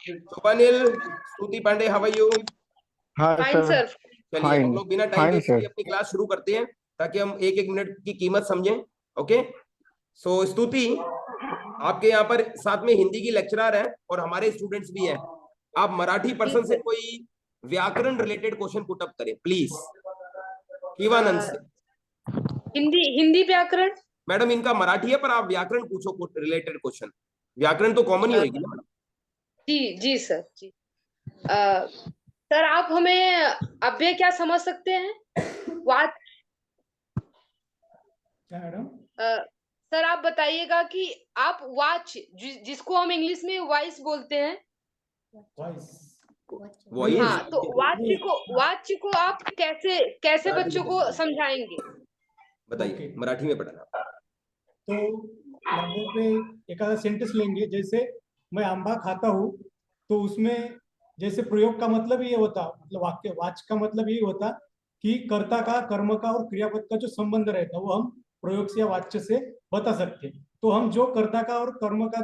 स्वप्निल, स्तुति Pandey, how are you? हाँ fine sir, sir. चलिए हम लोग बिना टाइम फाइन वेस्ट सर। किए अपनी क्लास शुरू करते हैं ताकि हम एक एक मिनट की कीमत समझें। ओके, सो स्तुति, आपके यहाँ पर साथ में हिंदी की लेक्चरर है और हमारे स्टूडेंट्स भी हैं। आप मराठी पर्सन से कोई व्याकरण रिलेटेड क्वेश्चन पुट अप करें प्लीज, शिवानंद से। हिंदी व्याकरण। मैडम इनका मराठी है पर आप व्याकरण पूछो रिलेटेड क्वेश्चन, व्याकरण तो कॉमन ही होगी ना मैडम। जी जी सर जी। सर आप हमें अव्यय क्या समझ सकते हैं? वाच। क्या मैडम? सर आप बताइएगा कि आप वाच जिसको हम इंग्लिश में वॉइस बोलते हैं। वॉइस। हाँ, तो वाच्य को आप कैसे बच्चों को समझाएंगे? बताइए, मराठी में पढ़ना। तो लगभग पे एखादा सेंटेंस लेंगे, जैसे मैं आंबा खाता हूँ, तो उसमें जैसे प्रयोग का मतलब ये होता, मतलब वाक्य वाच का मतलब ये होता कि कर्ता का, कर्म का और क्रियापद का जो संबंध रहता है वो हम प्रयोग से या वाच्य से बता सकते हैं। तो हम जो कर्ता का और कर्म का,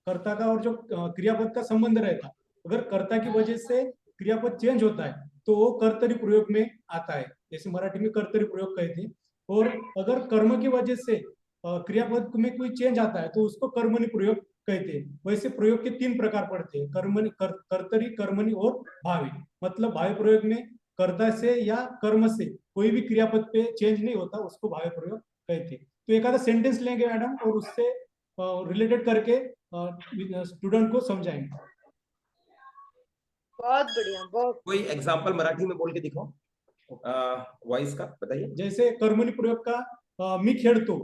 कर्ता का और जो क्रियापद का संबंध रहता, अगर कर्ता की वजह से क्रियापद चेंज होता है तो वो कर्तरी प्रयोग में आता है, जैसे मराठी में कर्तरी प्रयोग कहते हैं। और अगर कर्म की वजह से क्रियापद में कोई चेंज आता है तो उसको कर्मणि प्रयोग कहते हैं। वैसे प्रयोग के 3 प्रकार पड़ते हैं, कर्मणि, कर्तरी, कर्मणि और भावी। मतलब भावी प्रयोग में कर्ता से या कर्म से कोई भी क्रियापद पे चेंज नहीं होता, उसको भावी प्रयोग कहते हैं। तो एक आधा सेंटेंस लेंगे मैडम और उससे रिलेटेड करके स्टूडेंट को समझाएंगे। बहुत बढ़िया, बहुत। कोई एग्जांपल मराठी में बोल के दिखाओ वॉइस का, बताइए। जैसे कर्मणि प्रयोग का मी खेलतो,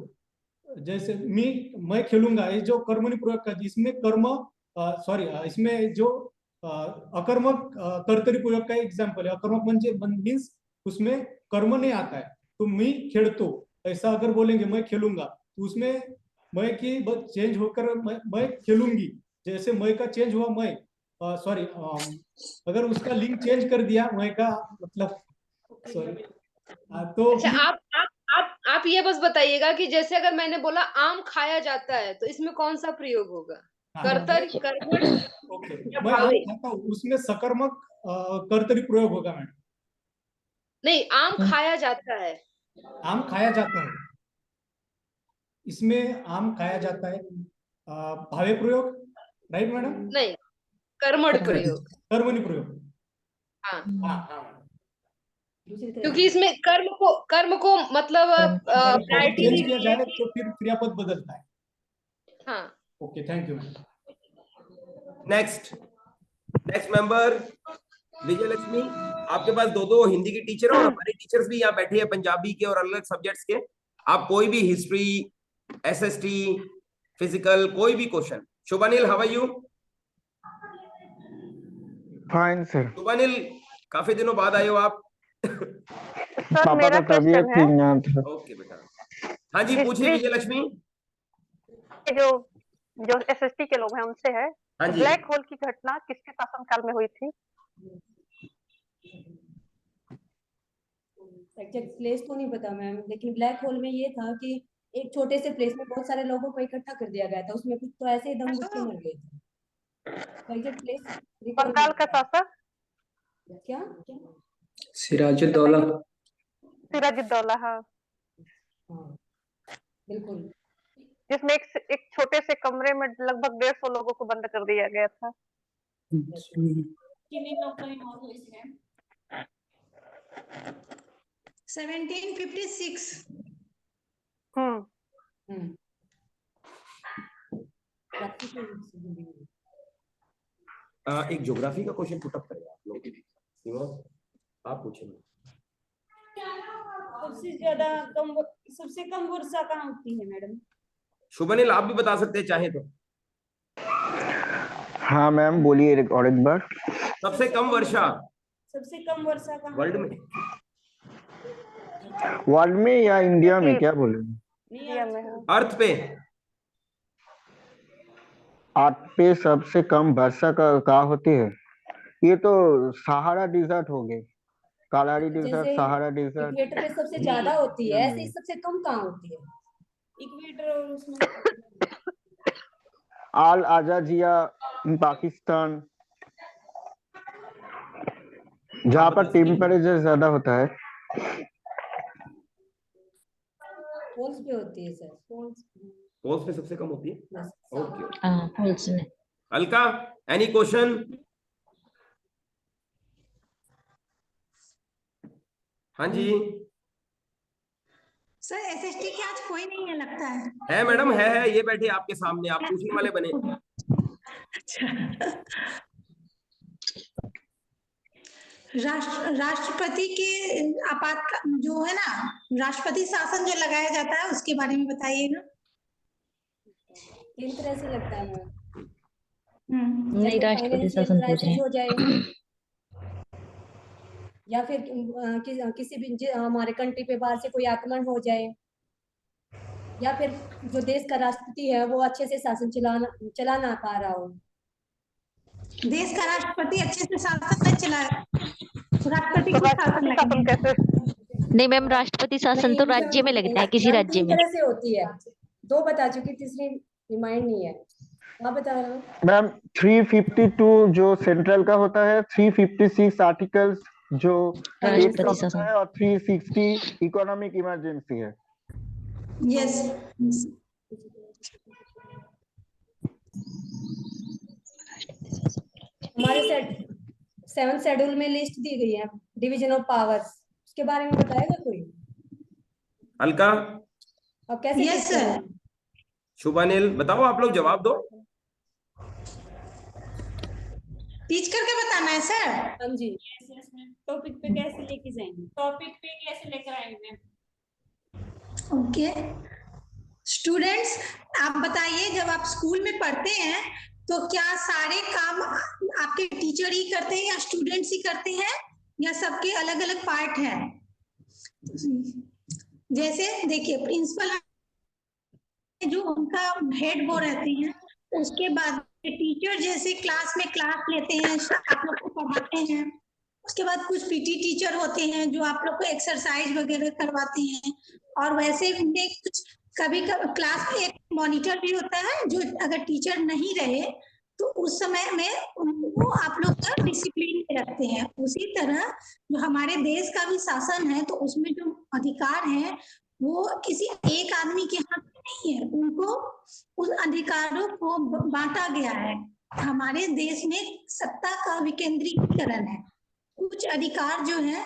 जैसे मैं खेलूंगा, ये जो कर्मणि प्रयोग का, इसमें कर्म सॉरी इसमें जो अकर्मक कर्तरी प्रयोग का एग्जाम्पल है। अकर्मक मीन्स उसमें कर्म नहीं आता है। तो मी खेलतो ऐसा अगर बोलेंगे मैं खेलूंगा, तो उसमें मैं की चेंज होकर मैं खेलूंगी, जैसे मैं का चेंज हुआ मैं, सॉरी अगर उसका लिंक चेंज कर दिया मैं का, मतलब सॉरी। तो अच्छा, आप ये बस बताइएगा कि जैसे अगर मैंने बोला आम खाया जाता है तो इसमें कौन सा प्रयोग होगा? कर्तरी, कर्मण या मैं आम भावी? खाता हूँ, उसमें सकर्मक कर्तरी प्रयोग होगा मैडम। नहीं, आम खाया जाता है। आम खाया जाता है, इसमें आम खाया जाता है भावे प्रयोग, राइट मैडम? नहीं, कर्मण प्रयोग। कर्मणि प्रयोग। हाँ, हाँ हाँ मैडम। क्योंकि इसमें कर्म को मतलब प्रायोरिटी चेंज दी किया गई है जाए कि तो फिर क्रियापद बदलता है। हाँ। Okay, thank you madam. Next member Vijay Lakshmi. आपके पास दो हिंदी की टीचर है और हमारे टीचर्स भी यहाँ बैठे हैं पंजाबी के और अलग सब्जेक्ट्स के। आप कोई भी हिस्ट्री, एसएसटी, फिजिकल, कोई भी question. Shubhanil, how are you? Fine sir. Shubhanil, काफी दिनों बाद आए हो आप। सर पापा मेरा का तबीयत क्वेश्चन है। ठीक ना था। ओके बेटा, हाँ जी पूछिए विजय लक्ष्मी। जो जो एसएसटी के लोग हैं उनसे है, हाँ जी। ब्लैक होल की घटना किसके शासनकाल में हुई थी? एग्जैक्ट प्लेस तो नहीं पता मैम, लेकिन ब्लैक होल में ये था कि एक छोटे से प्लेस में बहुत सारे लोगों को इकट्ठा कर दिया गया था, उसमें कुछ तो ऐसे ही दम घुस के मर गए थे। एग्जैक्ट प्लेस बंगाल का शासक क्या? सिराजुद्दौला। सिराजुद्दौला, हाँ। बिल्कुल। जिसमें एक छोटे से कमरे में लगभग 150 लोगों को बंद कर दिया गया था। कितने लोग का मौत हुई इसमें? 1756। एक ज्योग्राफी का क्वेश्चन पुट अप करें आप लोग। आप पूछेंगे। सबसे कम वर्षा कहाँ होती है मैडम? शुभनिल, आप भी बता सकते हैं चाहे तो। हाँ मैम बोलिए और एक बार। सबसे कम वर्षा कहाँ वर्ल्ड में? वर्ल्ड में या इंडिया में, क्या बोले? इंडिया में है। अर्थ पे। अर्थ पे सबसे कम वर्षा का होती है, ये तो सहारा डिजर्ट हो गए, कालारी डिजर्ट, सहारा डिजर्ट। इक्वेटर पे सबसे ज्यादा होती है, ऐसे ही सबसे कम कहाँ होती है? इक्वेटर और उसमें Al Azazia in Pakistan, जहाँ पर टेम्परेचर ज्यादा होता है। पोल्स पे होती है सर, पोल्स पे सबसे कम होती है। बस ओके हाँ पोल्स में। Alka, any question? हाँ जी सर एसएसटी की आज कोई नहीं है लगता है। है मैडम, है ये बैठे आपके सामने, आप पूछने वाले बने। राष्ट्रपति के जो है ना, राष्ट्रपति शासन जो लगाया जाता है उसके बारे में बताइएगा। तीन तरह से लगता है मैम। नहीं, राष्ट्रपति शासन पूछ रहे हैं। हो जाए या फिर किसी भी हमारे कंट्री पे बाहर से कोई आक्रमण हो जाए, या फिर जो देश का राष्ट्रपति है वो अच्छे से शासन चला ना पा रहा हो। देश का राष्ट्रपति अच्छे से शासन नहीं चला, राष्ट्रपति को शासन शासन कैसे? नहीं मैम, राष्ट्रपति शासन तो राज्य में लगता है, किसी राज्य तीन में। तरह से होती है, दो बता चुकी, तीसरी रिमाइंड नहीं है। आप बता रहे हो मैम 352 जो सेंट्रल का होता है, 356 आर्टिकल्स जो स्टेट का राष्ट्रपति होता है, और 360 इकोनॉमिक इमरजेंसी है। यस हमारे 7th शेड्यूल में लिस्ट दी गई है डिवीजन ऑफ पावर्स, उसके बारे में बताएगा कोई? अलका, अब कैसे? Yes sir. शुभानिल, बताओ, आप लोग जवाब दो। टीच करके बताना है सर। हाँ जी। टॉपिक पे कैसे लेके जाएंगे? टॉपिक पे कैसे लेकर आएंगे? ओके स्टूडेंट्स, आप बताइए, जब आप स्कूल में पढ़ते हैं तो क्या सारे काम आपके टीचर ही करते हैं या स्टूडेंट्स ही करते हैं, या सबके अलग अलग पार्ट है? जैसे देखिए, प्रिंसिपल जो उनका हेड वो रहते हैं, उसके बाद टीचर जैसे क्लास में क्लास लेते हैं, आप लोग को पढ़ाते हैं। उसके बाद कुछ पीटी टीचर होते हैं जो आप लोग को एक्सरसाइज वगैरह करवाते हैं, और वैसे में कुछ कभी क्लास में एक मॉनिटर भी होता है जो अगर टीचर नहीं रहे तो उस समय में उनको आप लोग का डिसिप्लिन में रखते हैं। उसी तरह जो हमारे देश का भी शासन है, तो उसमें जो अधिकार है वो किसी एक आदमी के हाथ में नहीं है, उनको उस अधिकारों को बांटा गया है। हमारे देश में सत्ता का विकेंद्रीकरण है, कुछ अधिकार जो है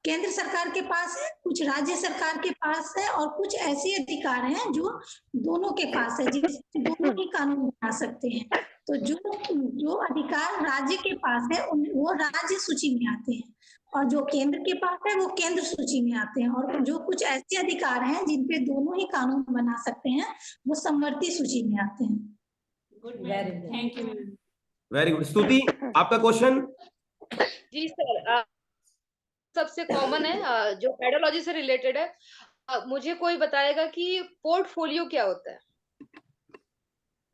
केंद्र सरकार के पास है, कुछ राज्य सरकार के पास है, और कुछ ऐसे अधिकार हैं जो दोनों के पास है, जिससे दोनों ही कानून बना सकते हैं। तो जो अधिकार राज्य के पास है वो राज्य सूची में आते हैं, और जो केंद्र के पास है वो केंद्र सूची में आते हैं, और जो कुछ ऐसे अधिकार हैं जिन पे दोनों ही कानून बना सकते हैं वो समवर्ती सूची में आते हैं। Good ma'am, thank you ma'am. Very good. स्तुति, आपका क्वेश्चन? जी सर, सबसे कॉमन है जो पेडोलॉजी से रिलेटेड है। मुझे कोई बताएगा कि पोर्टफोलियो क्या होता है?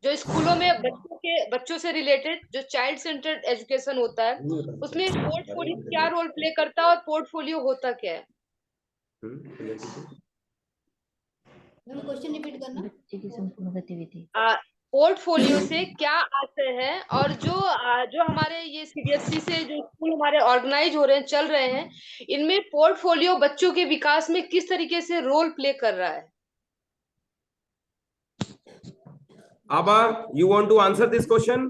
जो स्कूलों में बच्चों से रिलेटेड जो चाइल्ड सेंटर्ड एजुकेशन होता है, उसमें पोर्टफोलियो क्या रोल प्ले करता है और पोर्टफोलियो होता क्या है? क्वेश्चन रिपीट करना। बच्चे की संपूर्ण गतिविधि। पोर्टफोलियो से क्या आशय है, और जो हमारे ये सीबीएसई से जो स्कूल हमारे ऑर्गेनाइज हो रहे हैं, चल रहे हैं, इनमें पोर्टफोलियो बच्चों के विकास में किस तरीके से रोल प्ले कर रहा है? आबा, you want to answer this question?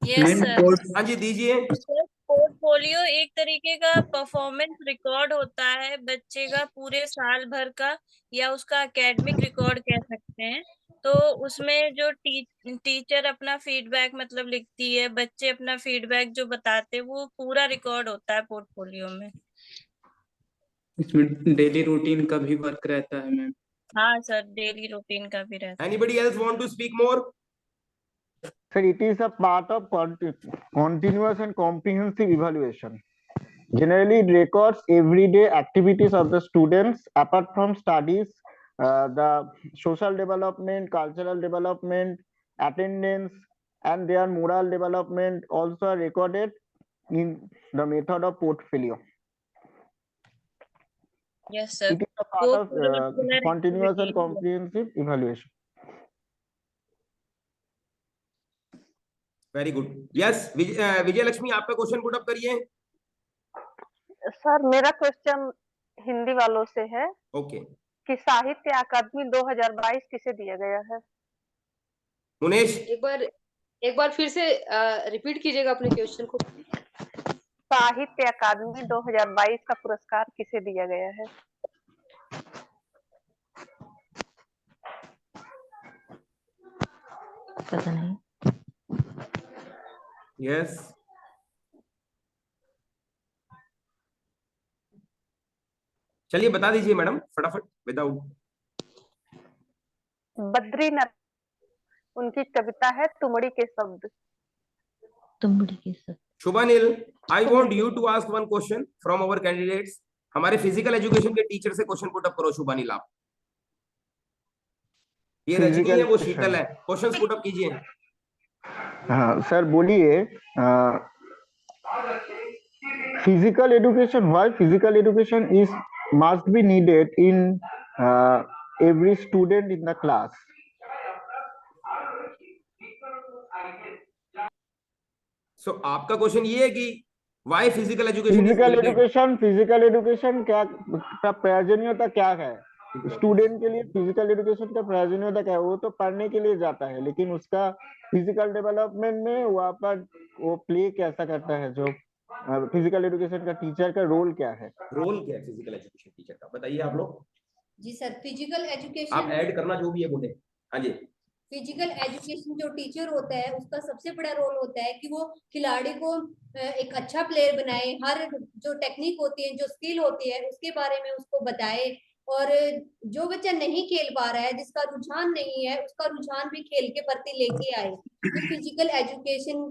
Yes sir. हाँ जी, दीजिए। पोर्टफोलियो एक तरीके का परफॉर्मेंस रिकॉर्ड होता है बच्चे का पूरे साल भर का, या उसका एकेडमिक रिकॉर्ड कह सकते हैं। तो उसमें जो टीचर अपना फीडबैक मतलब लिखती है, बच्चे अपना फीडबैक जो बताते हैं, वो पूरा रिकॉर्ड होता है पोर्टफोलियो में। इसमें डेली रूटीन का भी वर्क रहता है मैम। हाँ सर, डेली रूटीन का भी रहता है। Anybody else want to speak more? Sir, it is a part of continuous and comprehensive evaluation. Generally, it records everyday activities of the students apart from studies, the social development, cultural development, attendance, and their moral development also are recorded in the method of portfolio. Yes sir. It is a part of continuous and comprehensive evaluation. Very good. Yes Vijay Lakshmi, आपका question put up करिए। Sir मेरा question Hindi वालों से है okay कि साहित्य अकादमी 2022 किसे दिया गया है? मुनेश, एक बार फिर से रिपीट कीजिएगा अपने क्वेश्चन को। साहित्य अकादमी 2022 का पुरस्कार किसे दिया गया है? पता नहीं। यस चलिए बता दीजिए मैडम फटाफट, विदाउट। बद्रीनाथ, उनकी कविता है तुमड़ी के शब्द। तुमड़ी के सब। Shubhanil, I want you to ask one question from our candidates. हमारे फिजिकल एजुकेशन के टीचर से क्वेश्चन पुट अप करो शुभानील आप। ये रजनी है, वो शीतल है, क्वेश्चंस पुट अप कीजिए। हाँ सर बोलिए। Physical education, why physical education is must be needed in every student in the class? So आपका क्वेश्चन ये है कि why physical education is needed. Physical education क्या का प्रयोजनीयता क्या है स्टूडेंट के लिए? फिजिकल एजुकेशन का प्रयोजनीयता क्या है? वो तो पढ़ने के लिए जाता है, लेकिन उसका फिजिकल डेवलपमेंट में वहाँ पर वो प्ले कैसा करता है? जो फिजिकल एजुकेशन का टीचर का रोल क्या है? रोल क्या है फिजिकल एजुकेशन टीचर का, बताइए आप लोग। जी सर, फिजिकल एजुकेशन, आप ऐड करना जो भी है बोले। हाँ जी। फिजिकल एजुकेशन जो टीचर होता है उसका सबसे बड़ा रोल होता है कि वो खिलाड़ी को एक अच्छा प्लेयर बनाए, हर जो टेक्निक होती है, जो स्किल होती है, उसके बारे में उसको बताए। और जो बच्चा नहीं खेल पा रहा है, जिसका रुझान नहीं है, उसका रुझान भी खेल के प्रति लेके आए। ये फिजिकल एजुकेशन